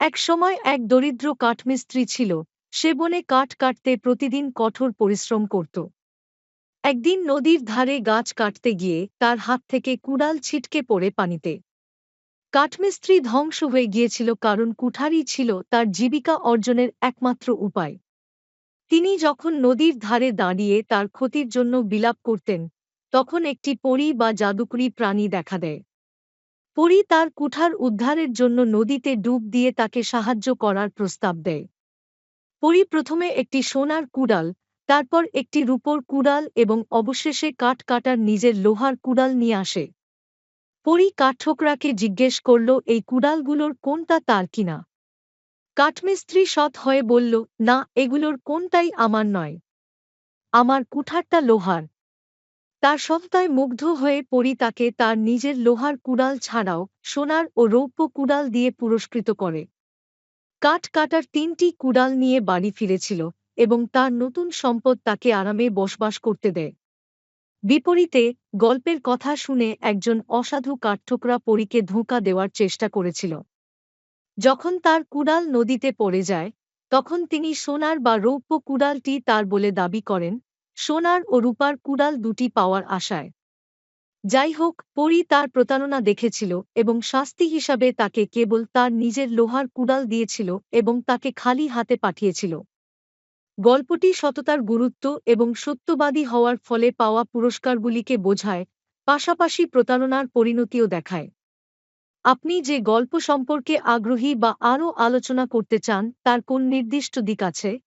একসময় এক দরিদ্র কাঠমিস্ত্রি ছিল। সে বনে কাঠ কাটতে প্রতিদিন কঠোর পরিশ্রম করত। একদিন নদীর ধারে গাছ কাটতে গিয়ে তার হাত থেকে কুড়াল ছিটকে পড়ে পানিতে। কাঠমিস্ত্রি ধ্বংস হয়ে গিয়েছিল, কারণ কুঠারই ছিল তার জীবিকা অর্জনের একমাত্র উপায়। তিনি যখন নদীর ধারে দাঁড়িয়ে তার ক্ষতির জন্য বিলাপ করতেন, তখন একটি পরী বা জাদুকরী প্রাণী দেখা দেয়। পরী তার কুঠার উদ্ধারের জন্য নদীতে ডুব দিয়ে তাকে সাহায্য করার প্রস্তাব দেয়। পরী প্রথমে একটি সোনার কুড়াল, তারপর একটি রূপোর কুড়াল এবং অবশেষে কাঠ কাটার নিজের লোহার কুড়াল নিয়ে আসে। পরী কাঠঠোকরাকে জিজ্ঞেস করল এই কুড়ালগুলোর কোনটা তার কিনা। কাঠমিস্ত্রি সৎ হয়ে বলল, না, এগুলোর কোনটাই আমার নয়। আমার কুঠারটা লোহার। তার সততায় মুগ্ধ হয়ে পরী তাকে তার নিজের লোহার কুড়াল ছাড়াও সোনার ও রৌপ্য কুড়াল দিয়ে পুরস্কৃত করে। কাঠ কাটার ৩টি কুড়াল নিয়ে বাড়ি ফিরেছিল এবং তার নতুন সম্পদ তাকে আরামে বসবাস করতে দেয়। বিপরীতে, গল্পের কথা শুনে একজন অসাধু কাঠঠোকরা পরীকে ধোঁকা দেওয়ার চেষ্টা করেছিল। যখন তার কুড়াল নদীতে পড়ে যায়, তখন তিনি সোনার বা রৌপ্য কুড়ালটি তার বলে দাবি করেন, সোনার ও রূপার কুড়াল দুটি পাওয়ার আশায়। যাই হোক, পরী তার প্রতারণা দেখেছিল এবং শাস্তি হিসাবে তাকে কেবল তার নিজের লোহার কুড়াল দিয়েছিল এবং তাকে খালি হাতে পাঠিয়েছিল। গল্পটি সততার গুরুত্ব এবং সত্যবাদী হওয়ার ফলে পাওয়া পুরস্কারগুলিকে বোঝায়, পাশাপাশি প্রতারণার পরিণতিও দেখায়। আপনি যে গল্প সম্পর্কে আগ্রহী বা আরও আলোচনা করতে চান, তার কোন নির্দিষ্ট দিক আছে?